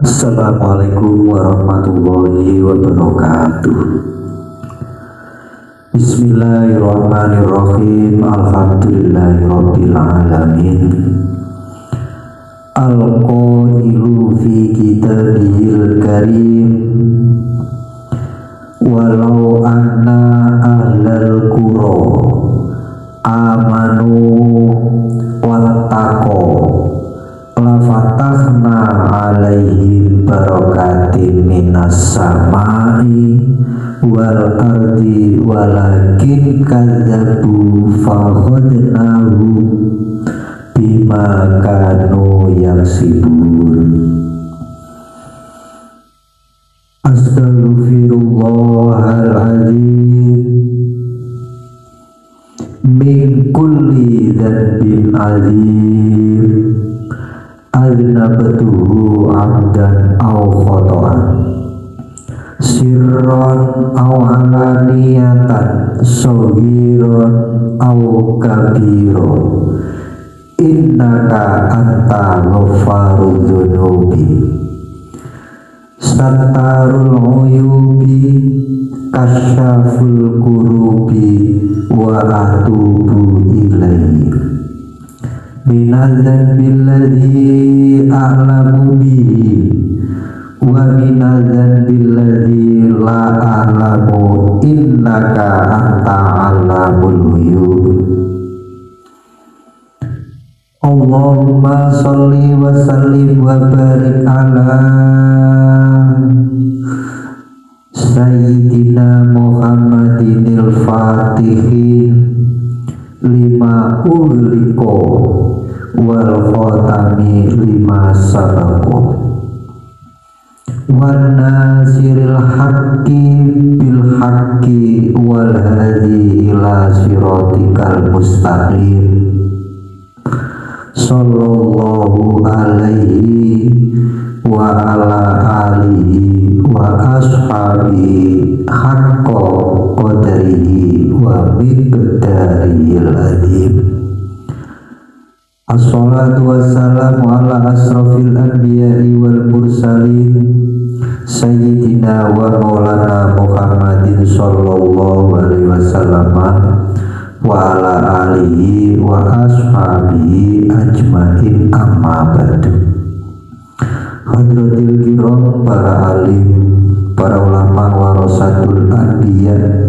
Assalamualaikum warahmatullahi wabarakatuh. Bismillahirrahmanirrahim. Alhamdulillahirabbil alamin. Al-qailu fi kitabihil karim, walau anna ahlal qura amanu wattaqo lafatahna alaihim barakatin minas samai wal ardi walakin kadzabu fakhadnahu bima kanu yaksibun. Astaghfirullahaladzim min kulli dzambin azim adnabtuhu amdan aw khata'an sirran aw alaniyatan saghiran aw kabiran innaka anta ghaffarudz dzunubi sattarul uyubi kasyaful kurubi wa atubu ilaihi minadzanbil ladzi a'lamu bihi wa minadzanbil ladzi la a'lamu innaka anta 'allamul ghuyub. Allahumma sholli wa sallim wa barik ala Sayyidina Muhammadinil Fatihi lima ughliqa wal khatami lima sabaqa wan nasiril haqqi bil haqqi wal hadi ila siratikal mustaqim sallallahu alaihi wa ala alihi wa ashabihi haqqa qadrihi wa miqdarihil azim. Assalatu wassalamu ala asrafil anbiya'i wal mursalin sayyidina wa maulana Muhammadin sallallahu alaihi wasallam wa ala alihi wa ashabihi ajmain, amma ba'du. Hadratil kiram, para alim, para ulama warasatul anbiya,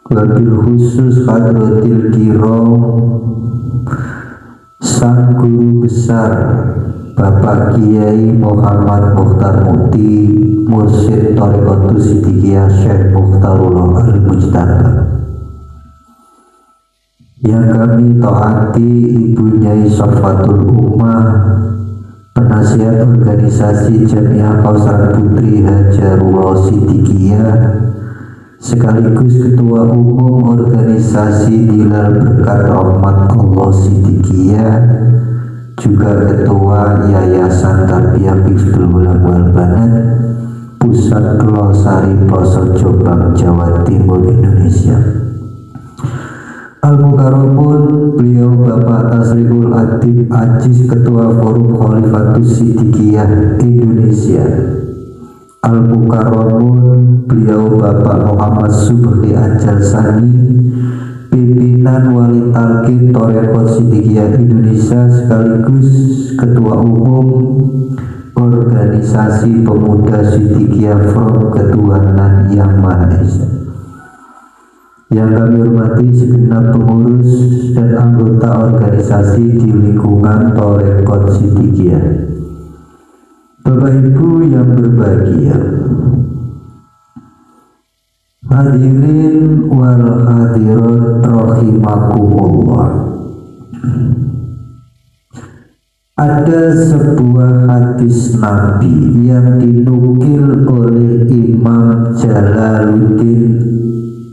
wabil khusus hadratil kiram sang guru besar Bapak Kiai Muhammad Mukhtar Mukti, mursyid Thariqatus Siddiqiyah Syekh Mukhtarullah Al-Mujtaba, yang kami taati Ibu Nyai Safatul Ummah, penasihat organisasi Jamiah Kausar Putri Hajarullah Siddiqiyah, sekaligus ketua umum organisasi Hilal Berkat Rahmat Allah Siddiqiyah, juga ketua Yayasan Tarbiyah Hifdzul Ulam wal Banat, Pusat Glosari Pelosok Jombang, Jawa Timur, Indonesia. Al-Mukarramun, beliau Bapak Tasriful Adib Aziz, Ketua Forum Khalifatus Siddiqiyah Indonesia. Al-Mukarramun, beliau Bapak Muhammad Subhi Al-Jalsani, pimpinan Wali Talqin Thariqat Siddiqiyah Indonesia, sekaligus Ketua Umum Organisasi Pemuda Siddiqiyah Front Ketuhanan Yang Maha Esa. Yang kami hormati segenap pengurus dan anggota organisasi di lingkungan Thariqat Siddiqiyah, Bapak Ibu yang berbahagia, hadirin wal hadirat rahimakumullah. Ada sebuah hadis Nabi yang dinukil oleh Imam Jalaluddin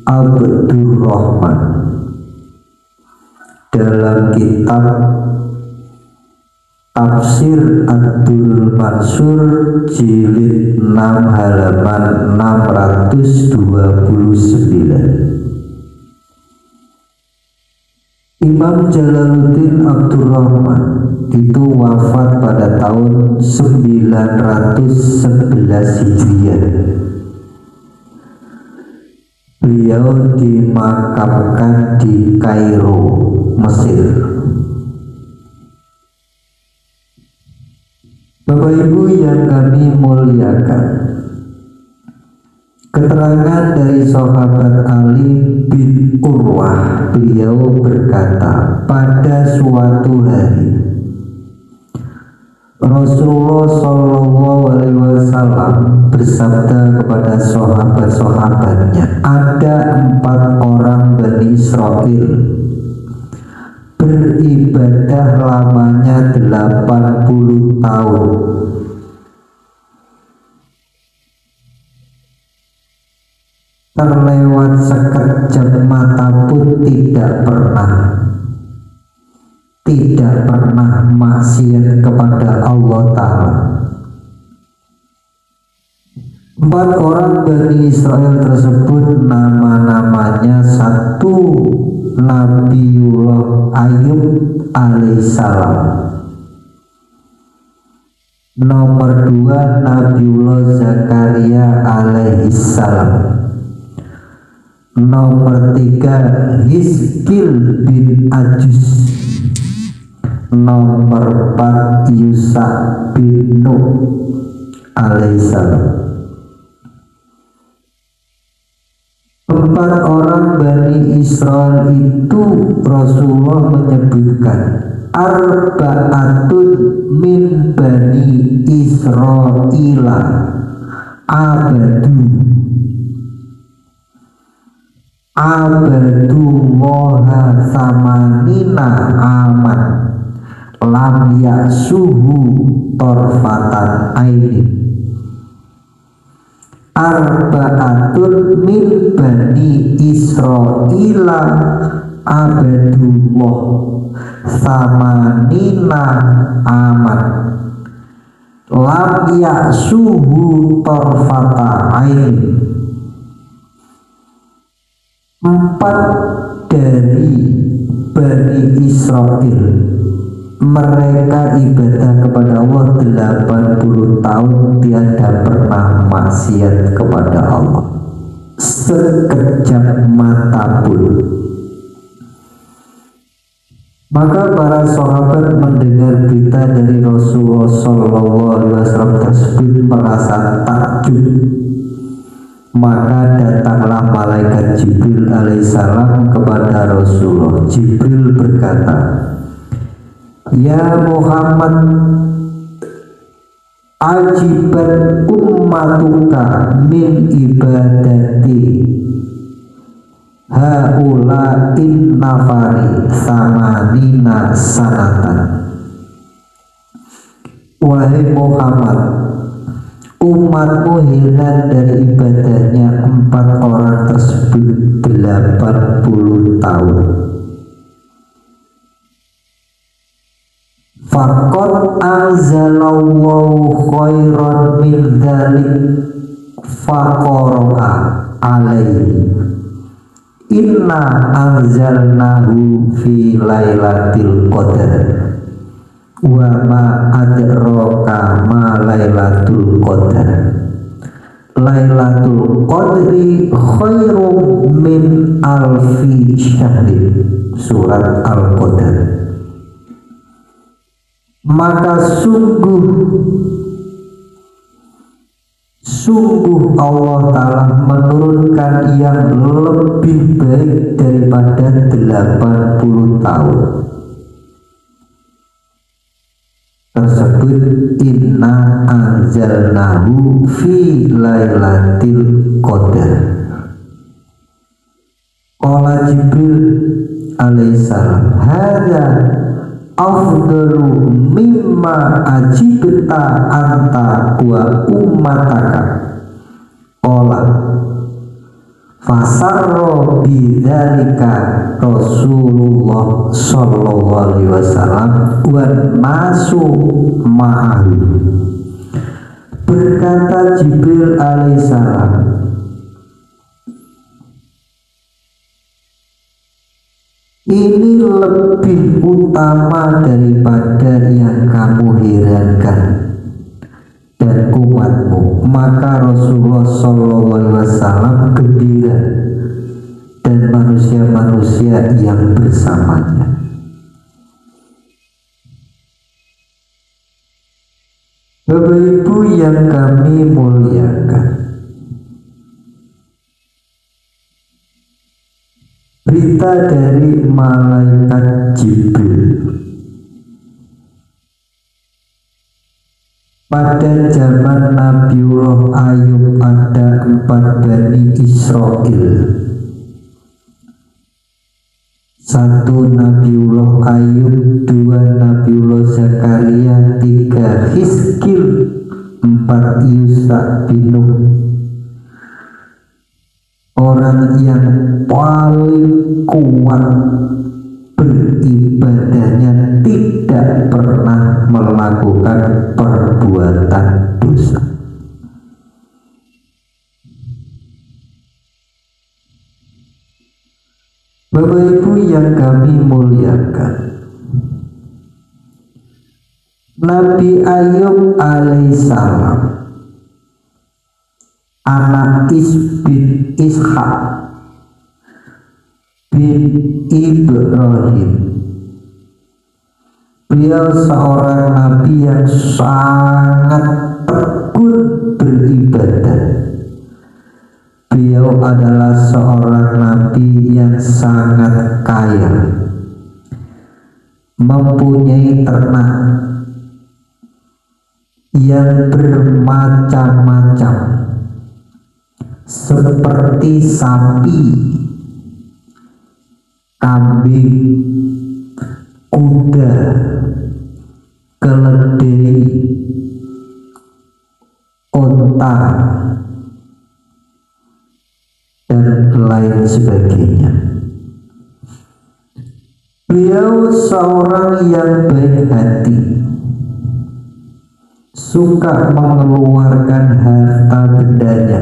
Abdurrahman dalam kitab Tafsir Abdul Mansur jilid 6 halaman 629. Imam Jalaluddin Abdurrahman itu wafat pada tahun 911 Hijriah. Beliau dimakamkan di Kairo, Mesir. Bapak Ibu yang kami muliakan, keterangan dari sahabat Ali bin Urwah, beliau berkata, pada suatu hari Rasulullah SAW bersabda kepada sahabat-sahabatnya, ada 4 orang Bani Israel beribadah lamanya 80 tahun. Terlewat sekejap mata pun tidak pernah maksiat kepada Allah Ta'ala. 4 orang Bani Israel tersebut nama-namanya: 1 Nabiullah Ayub alaihissalam, nomor 2 Nabiullah Zakaria alaihissalam, nomor 3 Hizkil bin Ajus, nomor 4 Yusa bin Nuh alaihissalam. 4 orang Bani Israel itu Rasulullah menyebutkan, arba'atun min Bani Israila abadullaha samanina aman lam yasuhu torfatan aini. Arba'atun min Bani Israila abadullah samanina aman lam yasuhu torfata aini. 4 dari Bani Israel, mereka ibadah kepada Allah 80 tahun, tiada pernah maksiat kepada Allah sekejap mata pun. Maka para sahabat mendengar berita dari Rasulullah SAW tersebut merasa takjub. Maka datanglah malaikat Jibril alaihissalam kepada Rasulullah. Jibril berkata, ya Muhammad, ajibat ummatuka min ibadati haula in nafari samanina sanatan. Wahai Muhammad, umatmu heran dari ibadahnya 4 orang tersebut 80 tahun. Faqad anzalallahu khairan min dzalik faqara'a alaihi inna anzalnahu fi lailatul qadar wa ma adraka ma lailatul qadar lailatul qadri khairum min alfi syahrin. Surat Al-Qadar. Maka sungguh Allah Ta'ala menurunkan yang lebih baik daripada 80 tahun tersebut. Inna anzalnahu fi lailatul qadar. Qala Jibril alaihissalam, hadza afdalu mimma ajibta anta wa ummataka. Qala fasarro bidzalika Rasulullah sallallahu alaihi wasallam wan nasu ma'ahu. Berkata Jibril alaihissalam, ini lebih utama daripada yang kamu herankan dan umatmu. Maka Rasulullah SAW gembira dan manusia-manusia yang bersamanya. Bapak Ibu yang kami muliakan, berita dari malaikat Jibril pada zaman Nabiullah Ayub. Ada 4 Bani Israel. 1 Nabiullah Ayub, 2 Nabiullah Zakaria, 3 Hizkil, 4 Yusa bin Nun. Orang yang paling kuat beribadahnya, tidak pernah melakukan perbuatan dosa. Bapak Ibu yang kami muliakan, Nabi Ayub alaihissalam, anak bin Ishak bin Ibrahim, beliau seorang nabi yang sangat tekun beribadah. Beliau adalah seorang nabi yang sangat kaya, mempunyai ternak yang bermacam-macam, seperti sapi, kambing, kuda, keledai, unta, dan lain sebagainya. Beliau seorang yang baik hati, suka mengeluarkan harta bendanya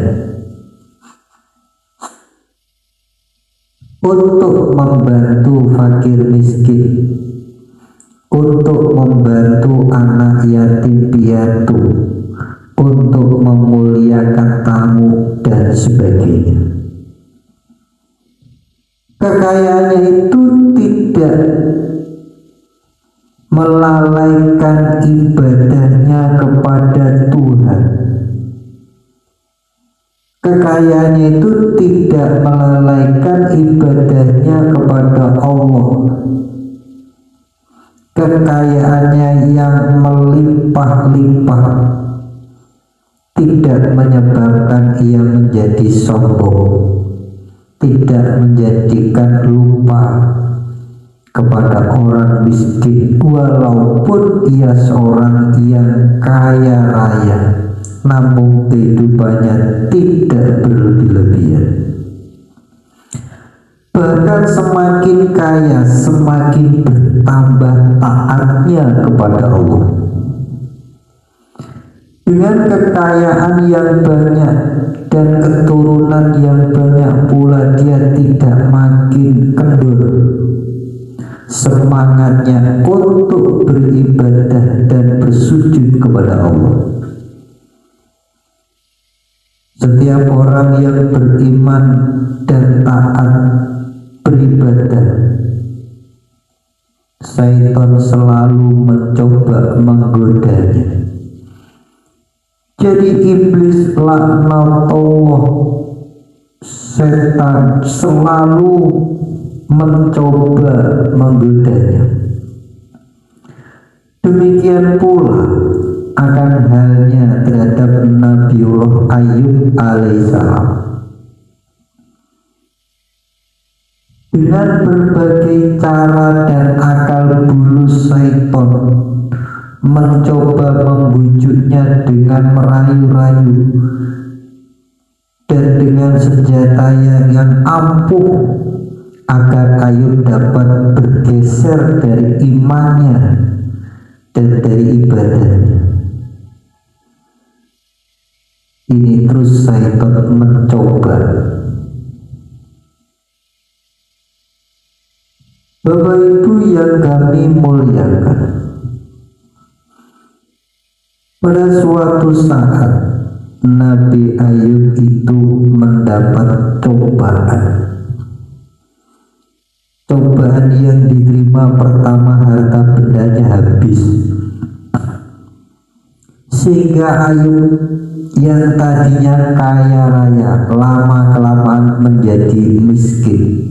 untuk membantu fakir miskin, untuk membantu anak yatim piatu, untuk memuliakan tamu, dan sebagainya. Kekayaannya itu tidak melalaikan ibadahnya kepada Tuhan. Kekayaannya itu tidak melalaikan ibadahnya kepada Allah. Kekayaannya yang melimpah-limpah tidak menyebabkan ia menjadi sombong, tidak menjadikan lupa kepada orang miskin, walaupun ia seorang yang kaya raya, namun kehidupannya tidak berlebih-lebihan. Bahkan semakin kaya, semakin bertambah taatnya kepada Allah. Dengan kekayaan yang banyak dan keturunan yang banyak pula, dia tidak makin kendor semangatnya untuk beribadah dan bersujud kepada Allah. Setiap orang yang beriman dan taat beribadah, Syaitan selalu mencoba menggodanya. Jadi iblis laknatullah, setan selalu mencoba menggodanya. Demikian pula akan halnya terhadap Nabiullah Ayub alaihissalam. Dengan berbagai cara dan akal bulus syaitan mencoba membujuknya dengan merayu-rayu dan dengan senjata yang ampuh, agar Ayub dapat bergeser dari imannya dan dari ibadahnya. Ini terus syaitan mencoba. Bapak Ibu yang kami muliakan, pada suatu saat Nabi Ayub itu mendapat cobaan. Cobaan yang diterima pertama, harta bendanya habis, sehingga Ayub yang tadinya kaya raya lama-kelamaan menjadi miskin.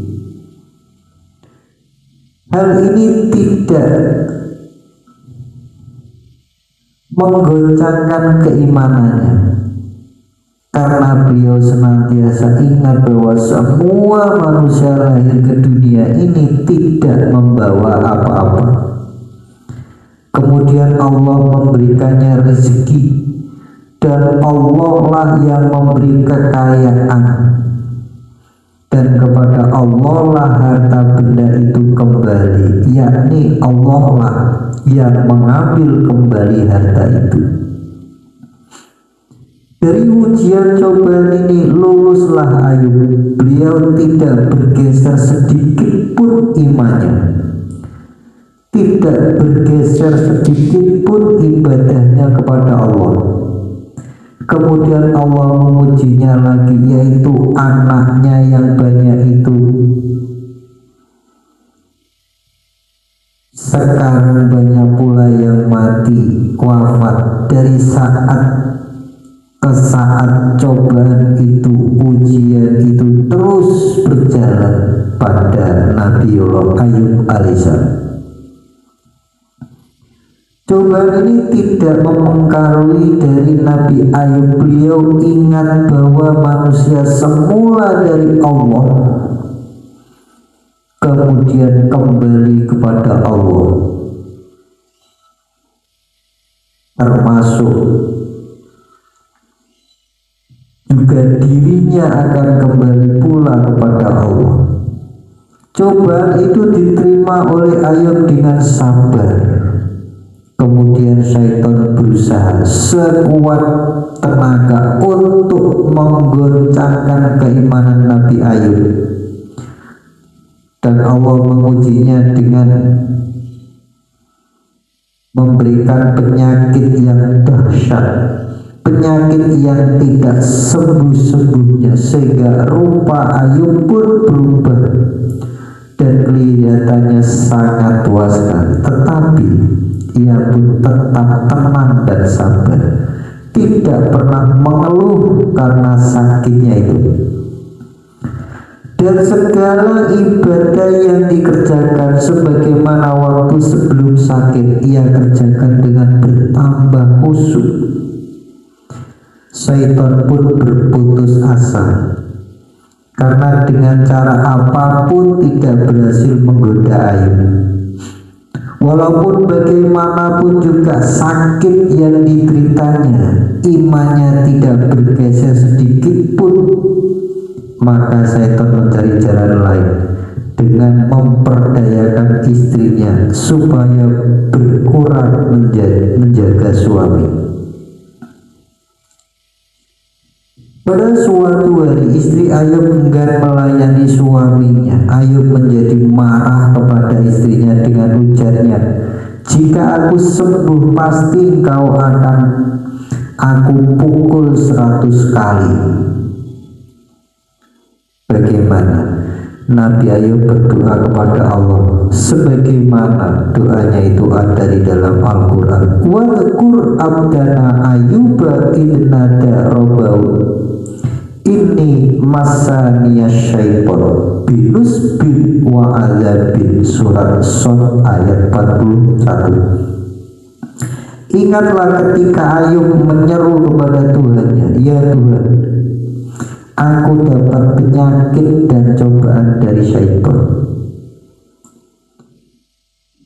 Hal ini tidak menggoncangkan keimanannya, karena beliau senantiasa ingat bahwa semua manusia lahir ke dunia ini tidak membawa apa-apa. Kemudian Allah memberikannya rezeki, dan Allah lah yang memberi kekayaan, dan kepada Allah lah harta benda itu kembali, yakni Allah lah yang mengambil kembali harta itu. Dari ujian cobaan ini luluslah Ayub. Beliau tidak bergeser sedikit pun imannya, tidak bergeser sedikit pun ibadahnya kepada Allah. Kemudian Allah mengujinya lagi, yaitu anaknya yang banyak itu. Sekarang banyak pula yang mati, wafat dari saat ke saat. Cobaan itu, ujian itu terus berjalan pada Nabiullah Ayub alaihissalam. Cobaan ini tidak mempengaruhi dari Nabi Ayub. Beliau ingat bahwa manusia semula dari Allah, kemudian kembali kepada Allah, termasuk juga dirinya akan kembali pula kepada Allah. Cobaan itu diterima oleh Ayub dengan sabar. Kemudian syaitan berusaha sekuat tenaga untuk menggoncangkan keimanan Nabi Ayub, dan Allah mengujinya dengan memberikan penyakit yang dahsyat, penyakit yang tidak sembuh-sembuhnya, sehingga rupa Ayub pun berubah dan kelihatannya sangat tua sekali. Tetapi ia pun tetap tenang dan sabar, tidak pernah mengeluh karena sakitnya itu. Dan segala ibadah yang dikerjakan sebagaimana waktu sebelum sakit, ia kerjakan dengan bertambah khusyuk. Syaitan pun berputus asa, karena dengan cara apapun tidak berhasil menggoda Ayub. Walaupun bagaimanapun juga sakit yang dideritanya, imannya tidak bergeser sedikit pun. Maka syaitan mencari jalan lain dengan memperdayakan istrinya supaya berkurang menjaga suami. Pada suatu hari istri Ayub enggan melayani suaminya. Ayub menjadi marah kepada istrinya dengan ujarnya, "Jika aku sembuh, pasti engkau akan aku pukul 100 kali." Bagaimana? Nabi Ayub berdoa kepada Allah sebagaimana doanya itu ada di dalam Al-Quran. Wa dzkur abdana Ayyuba idnada rabbahu inni masaniya syaiton binusbin wa azabin. Surat Shad ayat 41. Ingatlah ketika Ayub menyeru kepada Tuhannya, "Ya Tuhan, aku dapat penyakit dan cobaan dari syaitan."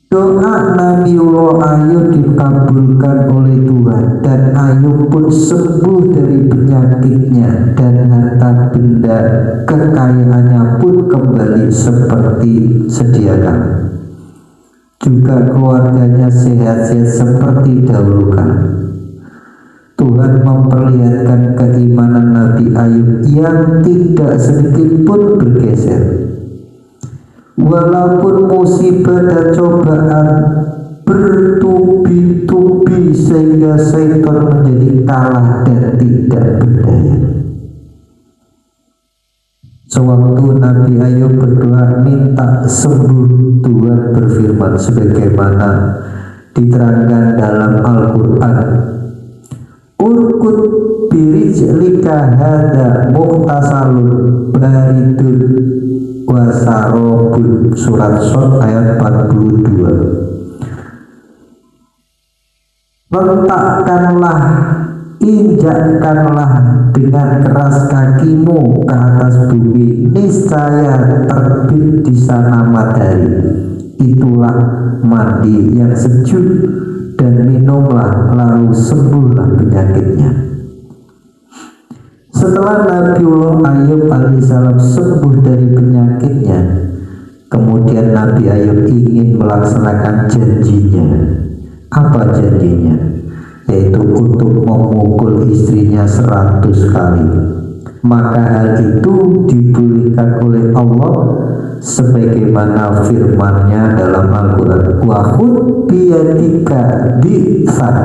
Doa Nabiullah Ayub dikabulkan oleh Tuhan, dan Ayub pun sembuh dari penyakitnya, dan harta benda kekayaannya pun kembali seperti sedia kala. Juga keluarganya sehat-sehat seperti dahulu kala. Tuhan memperlihatkan keimanan Nabi Ayub yang tidak sedikit pun bergeser. Walaupun musibah dan cobaan bertubi-tubi sehingga syaitan menjadi kalah dan tidak berdaya. Sewaktu Nabi Ayub berdoa minta sembuh, Tuhan berfirman sebagaimana diterangkan dalam Al-Quran, urkut birijlika hada muhtasalun baridun wasarobun, surat Shad ayat 42. Letakkanlah, injakkanlah dengan keras kakimu ke atas bumi, niscaya terbit di sana matahari. Itulah mandi yang sejuk, dan minumlah lalu sembuhlah penyakitnya. Setelah Nabiullah Ayub alaihissalam sembuh dari penyakitnya, kemudian Nabi Ayub ingin melaksanakan janjinya. Apa janjinya? Yaitu untuk memukul istrinya 100 kali. Maka hal itu dibolehkan oleh Allah sebagaimana firman-Nya dalam Al-Quran, wa khudh biyadika di'san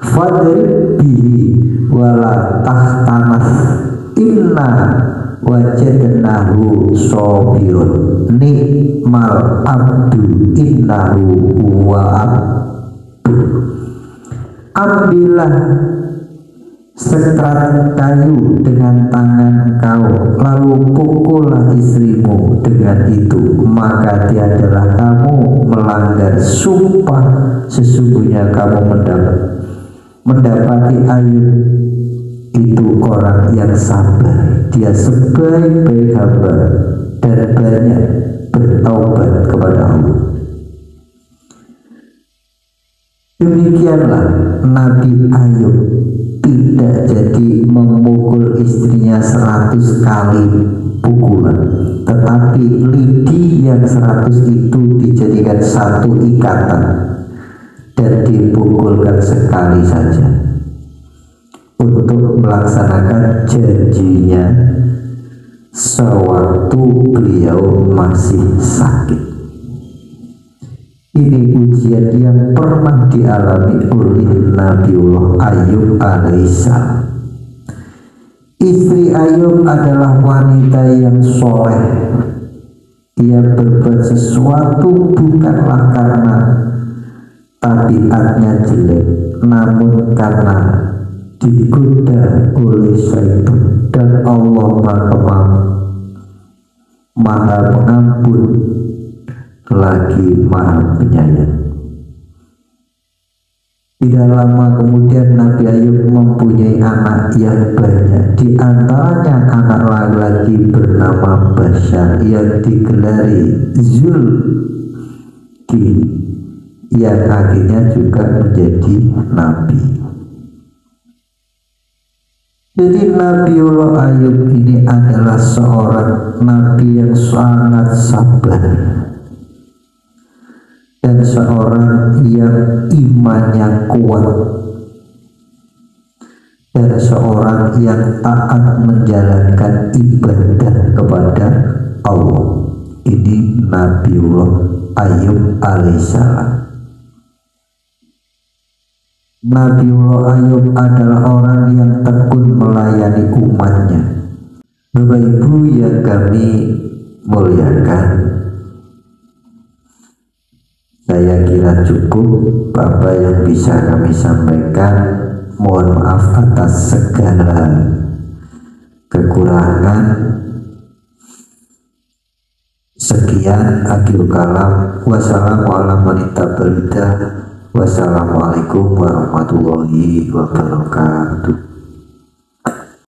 fadrib bihi wala tahtanas inna wajadnahu sabirun ni'mal abdu innahu huwa abdu. Ambillah sekerat kayu dengan tangan kau, lalu pukullah istrimu dengan itu, maka tiadalah kamu melanggar sumpah, sesungguhnya kamu mendapati Ayub itu orang yang sabar, dia sebaik-baik hamba dan banyak bertaubat kepada Allah. Demikianlah Nabi Ayub tidak jadi memukul istrinya 100 kali pukulan, tetapi lidi yang 100 itu dijadikan satu ikatan dan dipukulkan sekali saja untuk melaksanakan janjinya sewaktu beliau masih sakit. Ini ujian yang pernah dialami oleh Nabiullah Ayub alaihissalam. Istri Ayub adalah wanita yang soleh. Ia berbuat sesuatu bukanlah karena tabiatnya jelek, namun karena digoda oleh syaitan, dan Allah Maha Pengampun lagi Maha Penyayang. Tidak lama kemudian Nabi Ayub mempunyai anak yang banyak. Di antaranya anak laki-laki bernama Basyar yang digelari Zulki, yang akhirnya juga menjadi nabi. Jadi Nabiullah Ayub ini adalah seorang nabi yang sangat sabar dan seorang yang imannya kuat dan seorang yang taat menjalankan ibadah kepada Allah. Ini Nabiullah Ayub alaihissalam. Nabiullah Ayub adalah orang yang tekun melayani umatnya. Bapak Ibu yang kami muliakan, saya kira cukup apa yang bisa kami sampaikan. Mohon maaf atas segala kekurangan. Sekian, akhir kalam. Wassalamualaikum warahmatullahi wabarakatuh.